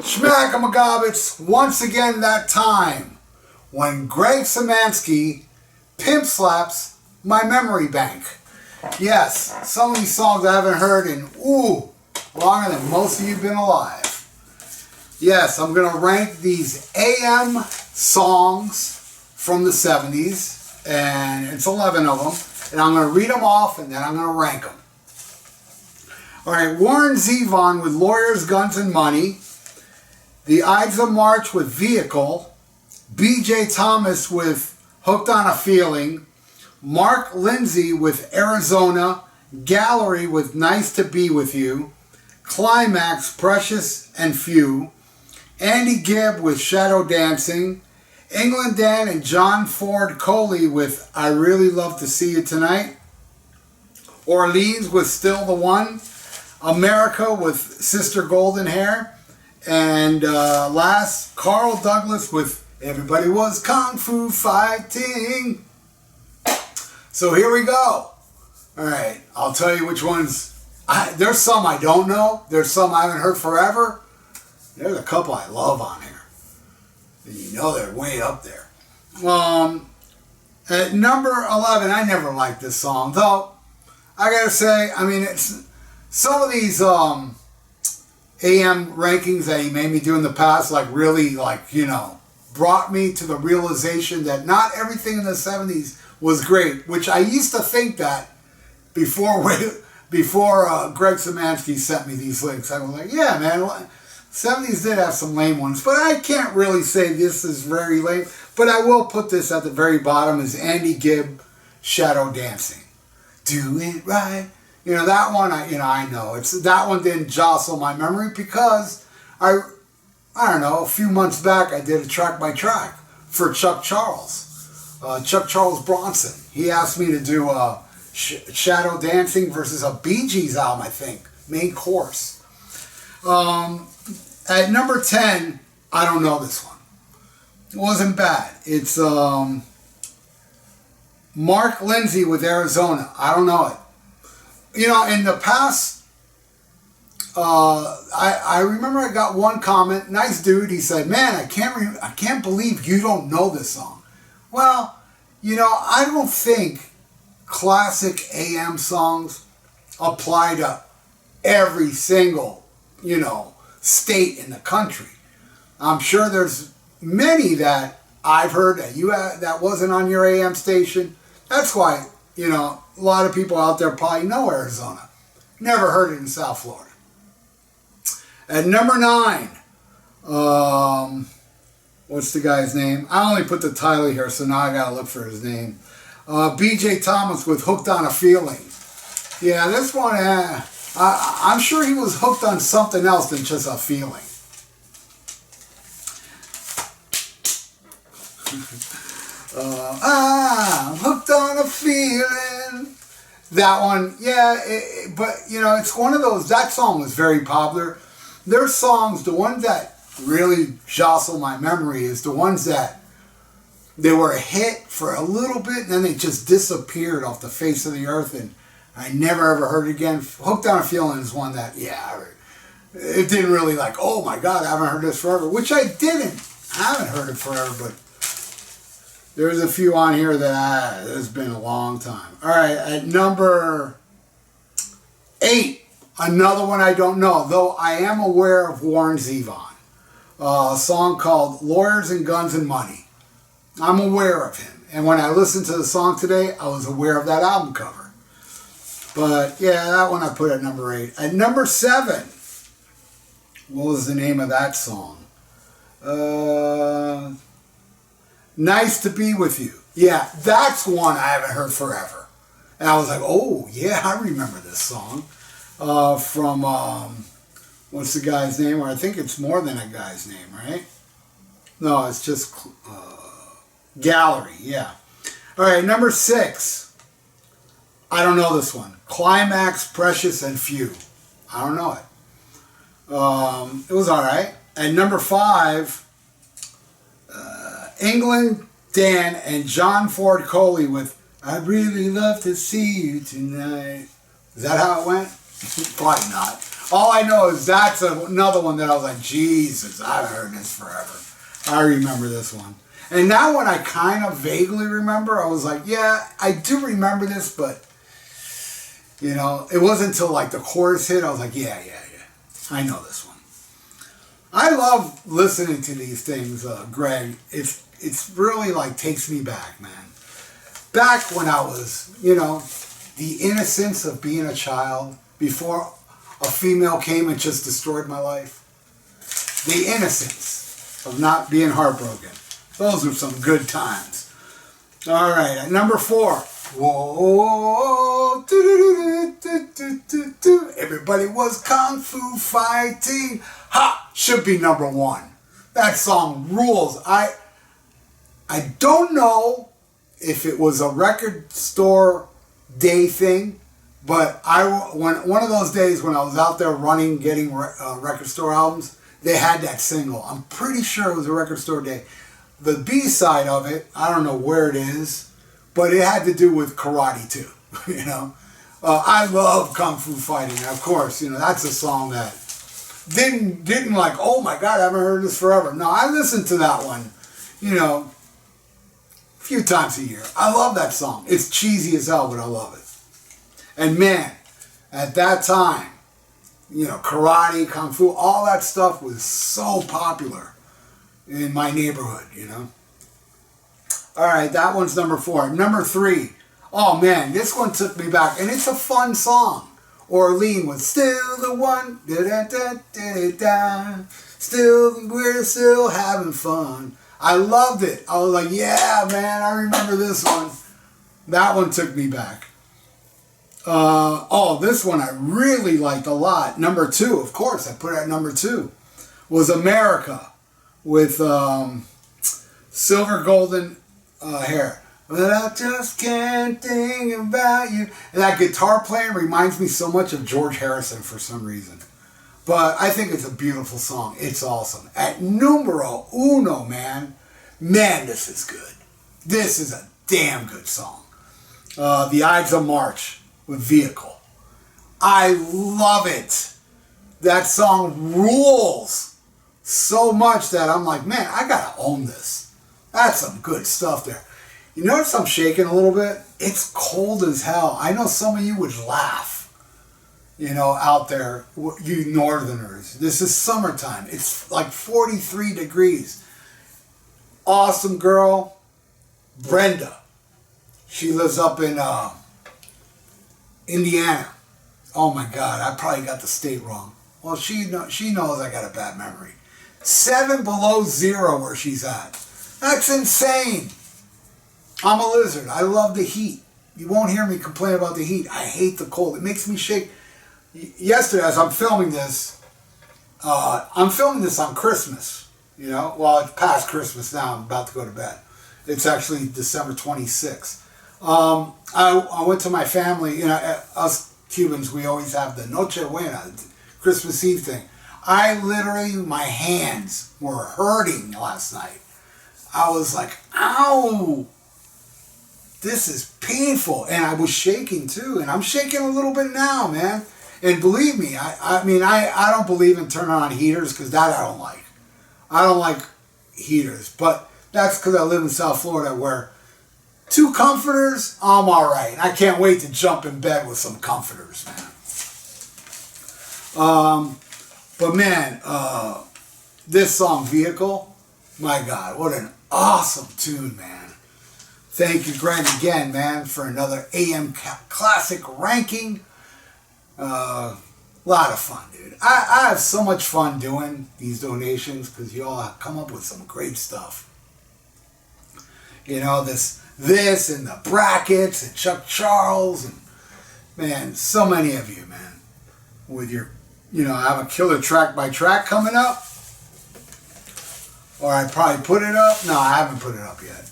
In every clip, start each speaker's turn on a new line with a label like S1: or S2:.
S1: Schmackamagabits, once again that time when Greg Symanski pimp slaps my memory bank. Yes, some of these songs I haven't heard in, longer than most of you have been alive. Yes, I'm going to rank these AM songs from the 70s, and it's 11 of them, and I'm going to read them off, and then I'm going to rank them. Alright, Warren Zevon with Lawyers, Guns, and Money. The Ides of March with Vehicle. B.J. Thomas with Hooked on a Feeling. Mark Lindsay with Arizona. Gallery with Nice to Be With You. Climax, Precious and Few. Andy Gibb with Shadow Dancing. England Dan and John Ford Coley with I Really Love to See You Tonight. Orleans with Still the One. America with Sister Golden Hair. And last, Carl Douglas with Everybody Was Kung Fu Fighting. So here we go. Alright, I'll tell you which ones. There's some I don't know. There's some I haven't heard forever. There's a couple I love on here. And you know they're way up there. At number 11, I never liked this song. Though, I gotta say, I mean, it's some of these AM rankings that he made me do in the past, like really, like, you know, brought me to the realization that not everything in the 70s was great, which I used to think that before Greg Symanski sent me these links. I was like, yeah, man, 70s did have some lame ones, but I can't really say this is very lame. But I will put this at the very bottom as Andy Gibb, Shadow Dancing. Do it right. You know, that one, I know. That one didn't jostle my memory because I don't know, a few months back I did a track by track for Chuck Charles. Chuck Charles Bronson. He asked me to do Shadow Dancing versus a Bee Gees album, I think. Main course. At number 10, I don't know this one. It wasn't bad. It's Mark Lindsay with Arizona. I don't know it. You know, in the past, I remember I got one comment, nice dude, he said, man, I can't believe you don't know this song. Well, you know, I don't think classic AM songs apply to every single, you know, state in the country. I'm sure there's many that I've heard that that wasn't on your AM station. That's why, you know, a lot of people out there probably know Arizona. Never heard it in South Florida. At number 9, what's the guy's name? I only put the title here, so now I gotta look for his name. B.J. Thomas with Hooked on a Feeling. Yeah, this one, I'm sure he was hooked on something else than just a feeling. I'm hooked on a feeling. That one, yeah, but you know, it's one of those, that song was very popular. Their songs, the ones that really jostle my memory is the ones that they were a hit for a little bit and then they just disappeared off the face of the earth and I never ever heard it again. Hooked on a Feeling is one that, yeah, it didn't really like, oh my God, I haven't heard this forever, which I didn't. I haven't heard it forever, but there's a few on here that it's been a long time. All right, at number 8, another one I don't know, though I am aware of Warren Zevon. A song called Lawyers and Guns and Money. I'm aware of him. And when I listened to the song today, I was aware of that album cover. But yeah, that one I put at number 8. At number 7, what was the name of that song? Nice to Be With You. Yeah, that's one I haven't heard forever. And I was like, oh, yeah, I remember this song. From, what's the guy's name? Or I think it's more than a guy's name, right? No, it's just Gallery, yeah. All right, number 6. I don't know this one. Climax, Precious, and Few. I don't know it. It was all right. At number 5, England Dan and John Ford Coley with I'd Really Love to See You Tonight. Is that how it went? Probably not. All I know is that's another one that I was like, Jesus, I've heard this forever. I remember this one. And now when I kind of vaguely remember, I was like, yeah, I do remember this, but, you know, it wasn't until like the chorus hit, I was like, yeah, I know this one. I love listening to these things, Greg. It's really like takes me back, man. Back when I was, you know, the innocence of being a child before a female came and just destroyed my life. The innocence of not being heartbroken. Those were some good times. All right, at number 4. Whoa, everybody was kung fu fighting. Ha! Should be number 1. That song rules. I don't know if it was a record store day thing, but when one of those days when I was out there running, getting record store albums, they had that single. I'm pretty sure it was a record store day. The B-side of it, I don't know where it is, but it had to do with karate too. You know, I love kung fu fighting. Of course, you know that's a song that didn't like. Oh my God, I haven't heard this forever. No, I listened to that one. You know, a few times a year. I love that song. It's cheesy as hell, but I love it. And man, at that time, you know, karate, kung fu, all that stuff was so popular in my neighborhood, you know. All right, that one's number 4. Number 3. Oh man, this one took me back, and it's a fun song. Orlean was still the one, we're still having fun. I loved it. I was like, yeah, man, I remember this one. That one took me back. This one I really liked a lot. Number 2, of course, I put it at number 2, was America with Silver Golden Hair. But I just can't think about you. And that guitar playing reminds me so much of George Harrison for some reason. But I think it's a beautiful song. It's awesome. At numero 1, man. Man, this is good. This is a damn good song. The Ides of March with Vehicle. I love it. That song rules so much that I'm like, man, I gotta own this. That's some good stuff there. You notice I'm shaking a little bit? It's cold as hell. I know some of you would laugh, you know, out there, you northerners. This is summertime. It's like 43 degrees. Awesome girl, Brenda. She lives up in Indiana. Oh my God, I probably got the state wrong. Well, she knows I got a bad memory. 7 below 0 where she's at. That's insane. I'm a lizard. I love the heat. You won't hear me complain about the heat. I hate the cold. It makes me shake. Yesterday, as I'm filming this on Christmas. You know, well, it's past Christmas now. I'm about to go to bed. It's actually December 26th. I went to my family. You know, us Cubans, we always have the Noche Buena, Christmas Eve thing. I literally, my hands were hurting last night. I was like, ow, this is painful. And I was shaking too. And I'm shaking a little bit now, man. And believe me, I don't believe in turning on heaters because that I don't like. I don't like heaters. But that's because I live in South Florida where 2 comforters, I'm all right. I can't wait to jump in bed with some comforters, man. But man, this song, Vehicle, my God, what an awesome tune, man. Thank you, Greg, again, man, for another AM Classic ranking. Lot of fun, dude. I have so much fun doing these donations because you all have come up with some great stuff. You know, this and the brackets and Chuck Charles and, man, so many of you, man, with your, you know, I have a killer track by track coming up. Or I probably put it up. No, I haven't put it up yet.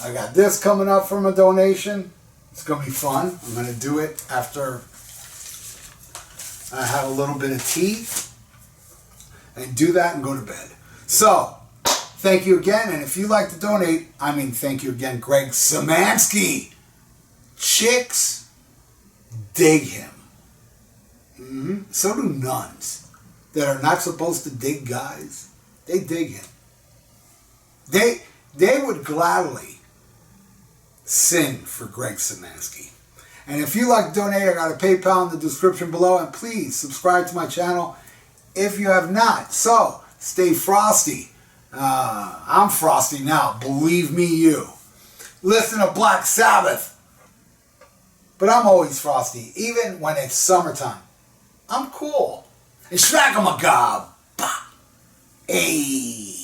S1: I got this coming up from a donation. It's going to be fun. I'm going to do it after I have a little bit of tea and do that and go to bed. So, thank you again. And if you'd like to donate, thank you again, Greg Symanski. Chicks dig him. So do nuns that are not supposed to dig guys. They dig him. They would gladly sin for Greg Symanski. And if you like to donate, I got a PayPal in the description below. And please subscribe to my channel if you have not. So, stay frosty. I'm frosty now. Believe me, you. Listen to Black Sabbath. But I'm always frosty, even when it's summertime. I'm cool. And smack 'em a gob. Hey.